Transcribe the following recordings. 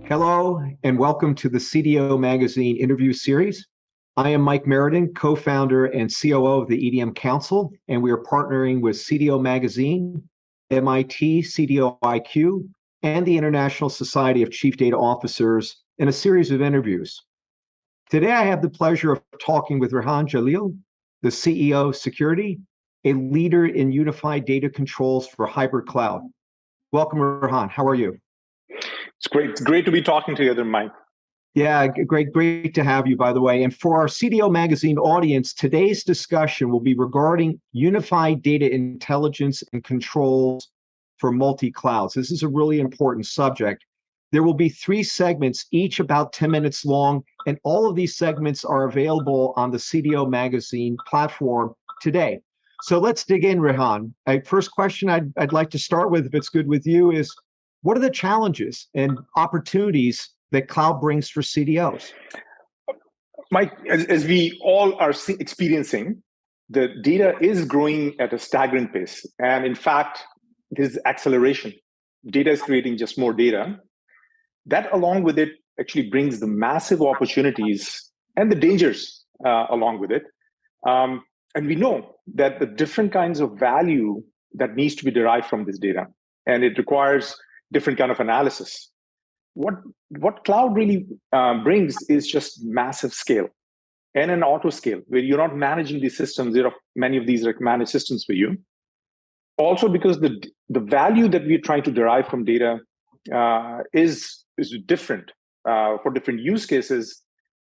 Hello, and welcome to the CDO Magazine interview series. I am Mike Meriton, co-founder and COO of the EDM Council, and we are partnering with CDO Magazine, MIT CDO IQ, and the International Society of Chief Data Officers in a series of interviews. Today, I have the pleasure of talking with Rehan Jalil, the CEO of Securiti, a leader in unified data controls for hybrid cloud. Welcome, Rehan. How are you? It's great. It's great to be talking to you there, Mike. Yeah, great to have you, by the way. And for our CDO Magazine audience, today's discussion will be regarding unified data intelligence and controls for multi-clouds. This is a really important subject. There will be 3 segments, each about 10 minutes long, and all of these segments are available on the CDO Magazine platform today. So let's dig in, Rehan. First question I'd like to start with, if it's good with you, is what are the challenges and opportunities that cloud brings for CDOs? Mike, as we all are experiencing, the data is growing at a staggering pace. And in fact, this acceleration. Data is creating just more data. That, along with it, actually brings the massive opportunities and the dangers along with it. And we know that the different kinds of value that needs to be derived from this data, and it requires different kind of analysis. What cloud really brings is just massive scale and an auto scale where you're not managing these systems. There are many of these managed systems for you. Also, because the value that we're trying to derive from data is different for different use cases.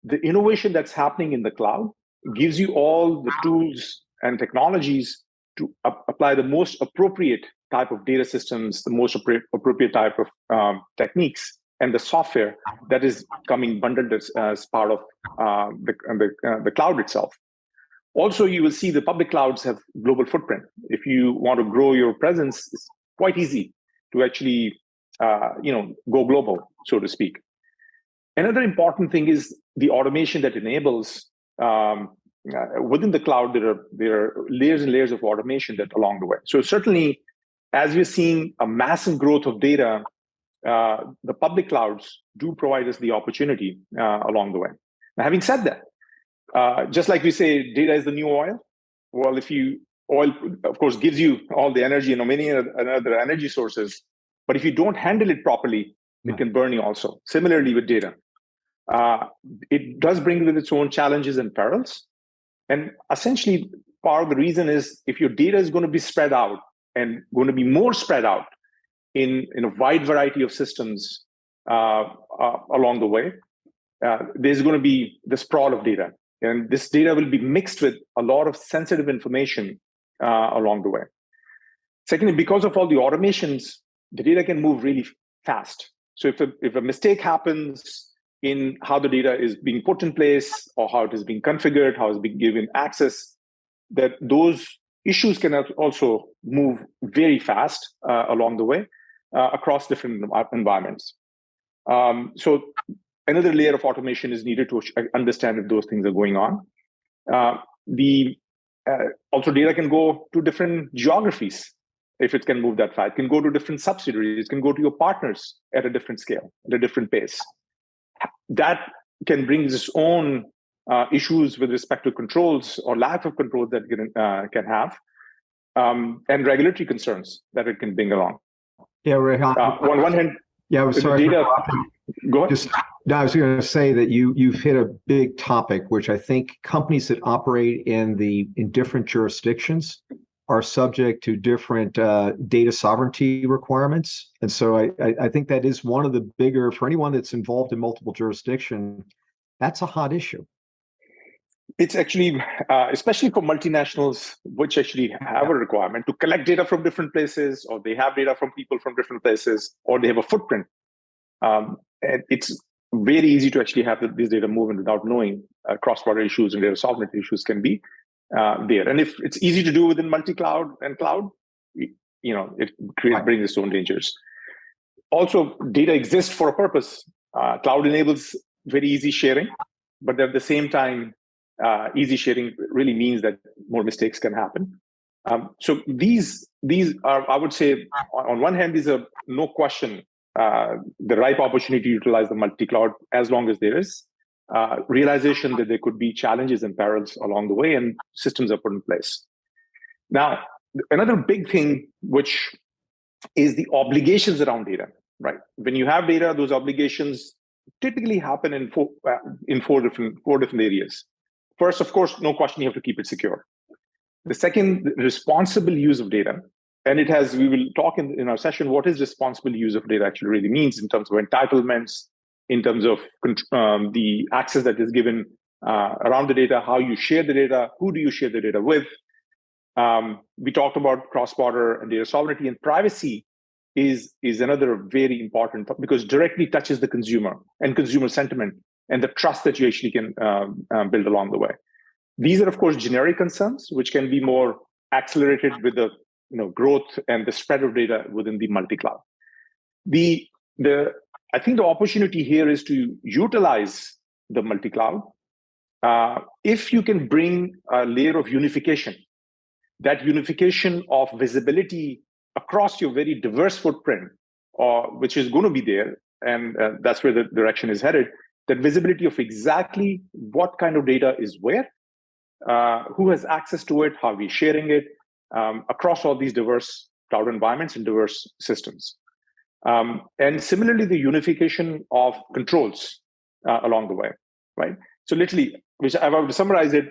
The innovation that's happening in the cloud gives you all the tools and technologies to apply the most appropriate type of data systems, the most appropriate type of techniques, and the software that is coming bundled as part of the cloud itself. Also, you will see the public clouds have global footprint. If you want to grow your presence, it's quite easy to actually go global, so to speak. Another important thing is the automation that enables within the cloud. There are layers and layers of automation that along the way. So certainly, as we're seeing a massive growth of data, the public clouds do provide us the opportunity along the way. Now, having said that, just like we say, data is the new oil. Well, oil, of course, gives you all the energy and many other energy sources, but if you don't handle it properly, it can burn you also. Similarly with data, it does bring with its own challenges and perils. And essentially, part of the reason is if your data is going to be spread out and going to be more spread out in a wide variety of systems along the way, there's going to be the sprawl of data. And this data will be mixed with a lot of sensitive information along the way. Secondly, because of all the automations, the data can move really fast. So if a mistake happens in how the data is being put in place or how it is being configured, how it's being given access, that those issues can also move very fast along the way across different environments. So another layer of automation is needed to understand if those things are going on. Also, data can go to different geographies if it can move that fast. It can go to different subsidiaries. It can go to your partners at a different scale, at a different pace. That can bring its own issues with respect to controls or lack of controls that can have, and regulatory concerns that it can bring along. Yeah, Rehan. On one hand, yeah, I was sorry. Go ahead. I was going to say that you've hit a big topic, which I think companies that operate in different jurisdictions are subject to different data sovereignty requirements. And so I think that is one of the bigger, for anyone that's involved in multiple jurisdictions, that's a hot issue. It's actually, especially for multinationals, which actually have a requirement to collect data from different places, or they have data from people from different places, or they have a footprint. And it's very easy to actually have this data moving without knowing cross-border issues and data sovereignty issues can be there. And if it's easy to do within multi-cloud and cloud, it brings its own dangers. Also, data exists for a purpose. Cloud enables very easy sharing, but at the same time, easy sharing really means that more mistakes can happen. So these are, I would say, on one hand, these are no question the ripe opportunity to utilize the multi-cloud as long as there is realization that there could be challenges and perils along the way, and systems are put in place. Now, another big thing, which is the obligations around data, right? When you have data, those obligations typically happen in four different areas. First, of course, no question, you have to keep it secure. The second, responsible use of data. And it has, we will talk in our session, what is responsible use of data actually really means in terms of entitlements, in terms of the access that is given around the data, how you share the data, who do you share the data with. We talked about cross-border and data sovereignty, and privacy is another very important, because directly touches the consumer and consumer sentiment and the trust that you actually can build along the way. These are, of course, generic concerns, which can be more accelerated with the growth and the spread of data within the multi-cloud. I think the opportunity here is to utilize the multi-cloud. If you can bring a layer of unification, that unification of visibility across your very diverse footprint, which is going to be there, and that's where the direction is headed, that visibility of exactly what kind of data is where, who has access to it, how we're sharing it, across all these diverse cloud environments and diverse systems. And similarly, the unification of controls along the way, right? So literally, which I want to summarize it,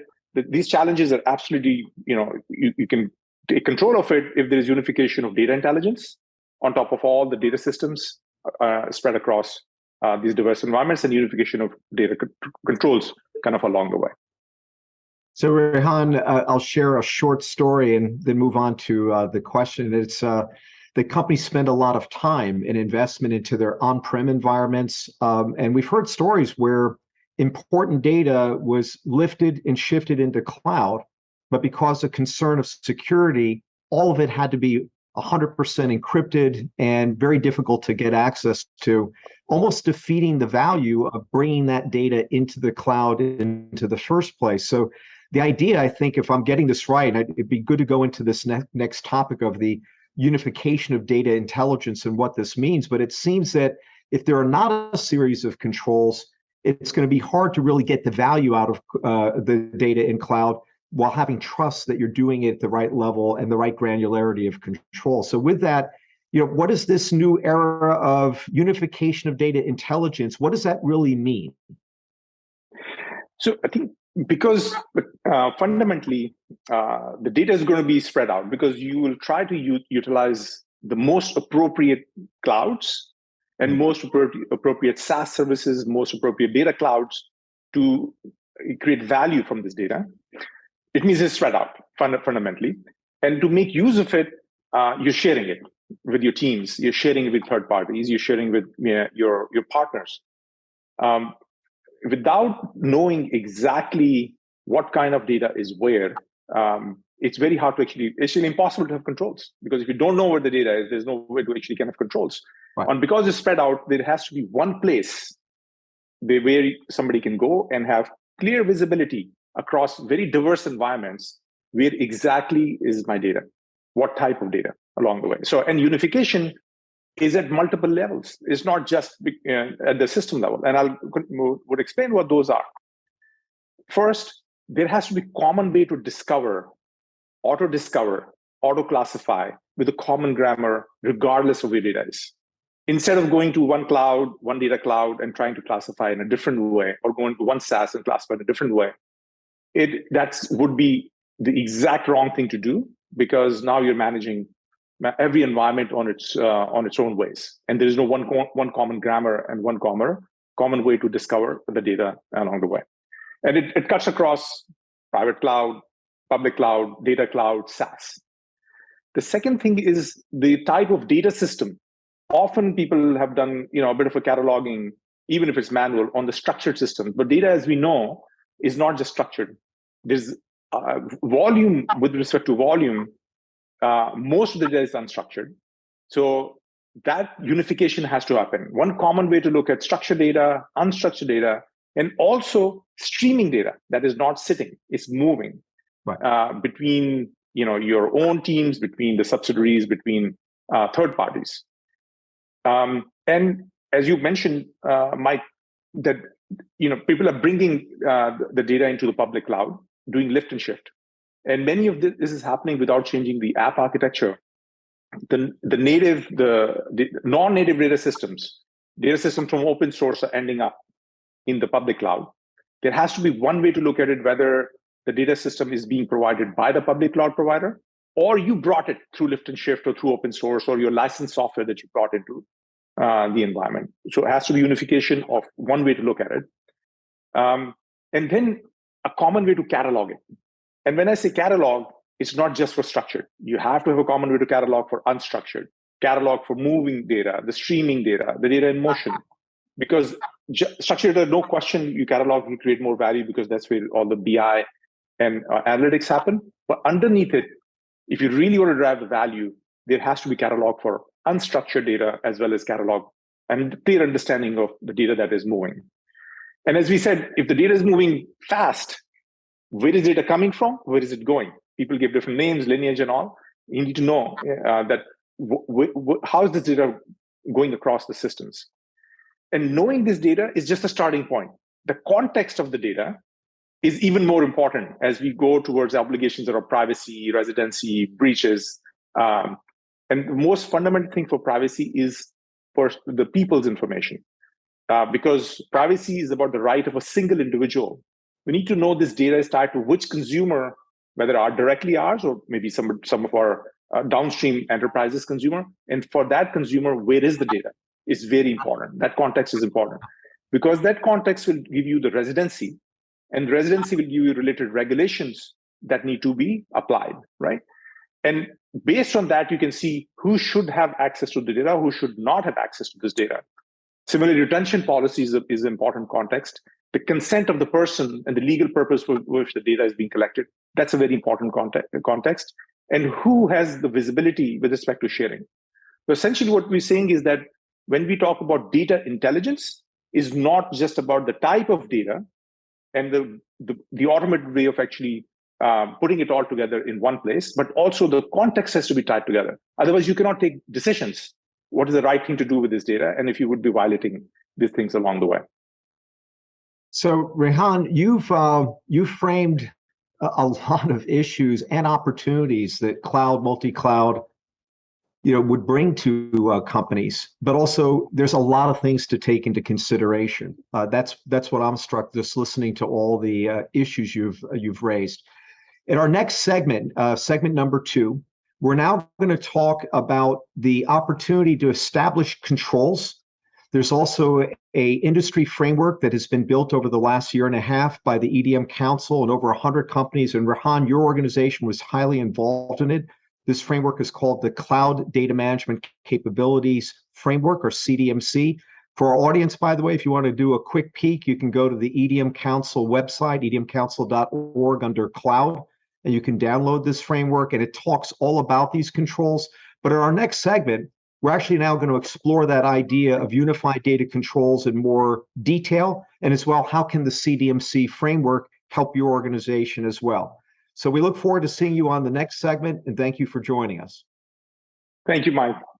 these challenges are absolutely, you can take control of it if there is unification of data intelligence on top of all the data systems spread across these diverse environments, and unification of data controls kind of along the way. So Rehan, I'll share a short story and then move on to the question. It's the company spend a lot of time and investment into their on-prem environments. And we've heard stories where important data was lifted and shifted into cloud, but because of concern of security, all of it had to be 100% encrypted and very difficult to get access to, almost defeating the value of bringing that data into the cloud into the first place. So the idea, I think, if I'm getting this right, it'd be good to go into this next topic of the unification of data intelligence and what this means. But it seems that if there are not a series of controls, it's going to be hard to really get the value out of the data in cloud while having trust that you're doing it at the right level and the right granularity of control. So with that, what is this new era of unification of data intelligence? What does that really mean? So I think because fundamentally, the data is going to be spread out, because you will try to utilize the most appropriate clouds and most appropriate SaaS services, most appropriate data clouds to create value from this data. It means it's spread out fundamentally. And to make use of it, you're sharing it with your teams, you're sharing it with third parties, you're sharing with your partners. Without knowing exactly what kind of data is where, it's very hard to it's impossible to have controls, because if you don't know where the data is, there's no way to actually have controls. Right. And because it's spread out, there has to be one place where somebody can go and have clear visibility across very diverse environments, where exactly is my data, what type of data along the way. So, and unification is at multiple levels. It's not just at the system level. And I would explain what those are. First, there has to be a common way to discover, auto-discover, auto-classify with a common grammar, regardless of where data is. Instead of going to one cloud, one data cloud, and trying to classify in a different way, or going to one SaaS and classify in a different way, that would be the exact wrong thing to do, because now you're managing every environment on its own ways, and there is no one common grammar and one common way to discover the data along the way. And it cuts across private cloud, public cloud, data cloud, SaaS. The second thing is the type of data system. Often people have done a bit of a cataloging, even if it's manual, on the structured systems. But data, as we know, is not just structured. There's volume. With respect to volume, most of the data is unstructured. So that unification has to happen. One common way to look at structured data, unstructured data, and also streaming data that is not sitting, it's moving, right, between your own teams, between the subsidiaries, between third parties. And as you mentioned, Mike, that people are bringing the data into the public cloud, doing lift and shift, and many of this is happening without changing the app architecture. The non-native data systems from open source are ending up in the public cloud. There has to be one way to look at it, whether the data system is being provided by the public cloud provider, or you brought it through lift and shift or through open source, or your licensed software that you brought into the environment. So it has to be unification of one way to look at it. And then a common way to catalog it. And when I say catalog, it's not just for structured. You have to have a common way to catalog for unstructured, catalog for moving data, the streaming data, the data in motion. Because structured data, no question, you catalog, you create more value because that's where all the BI and analytics happen. But underneath it, if you really want to drive the value, there has to be catalog for unstructured data as well as catalog and clear understanding of the data that is moving. And as we said, if the data is moving fast, where is data coming from? Where is it going? People give different names, lineage and all. You need to know that how is this data going across the systems? And knowing this data is just a starting point. The context of the data is even more important as we go towards obligations around privacy, residency, breaches. And the most fundamental thing for privacy is for the people's information. Because privacy is about the right of a single individual. We need to know this data is tied to which consumer, whether directly ours or maybe some of our downstream enterprises consumer. And for that consumer, where is the data? Is very important. That context is important because that context will give you the residency, and residency will give you related regulations that need to be applied, right? And based on that, you can see who should have access to the data, who should not have access to this data. Similarly, retention policy is an important context. The consent of the person and the legal purpose for which the data is being collected, that's a very important context. And who has the visibility with respect to sharing. So essentially what we're saying is that when we talk about data intelligence, is not just about the type of data and the automated way of actually putting it all together in one place, but also the context has to be tied together. Otherwise, you cannot take decisions. What is the right thing to do with this data? And if you would be violating these things along the way. So Rehan, you've framed a lot of issues and opportunities that cloud, multi-cloud, would bring to companies, but also there's a lot of things to take into consideration. That's what I'm struck just listening to all the issues you've raised. In our next segment, segment number 2, we're now going to talk about the opportunity to establish controls. There's also a industry framework that has been built over the last year and a half by the EDM Council and over 100 companies. And Rehan, your organization was highly involved in it. This framework is called the Cloud Data Management Capabilities Framework, or CDMC. For our audience, by the way, if you want to do a quick peek, you can go to the EDM Council website, edmcouncil.org, under Cloud, and you can download this framework, and it talks all about these controls. But in our next segment, we're actually now going to explore that idea of unified data controls in more detail, and as well, how can the CDMC framework help your organization as well? So we look forward to seeing you on the next segment, and thank you for joining us. Thank you, Mike.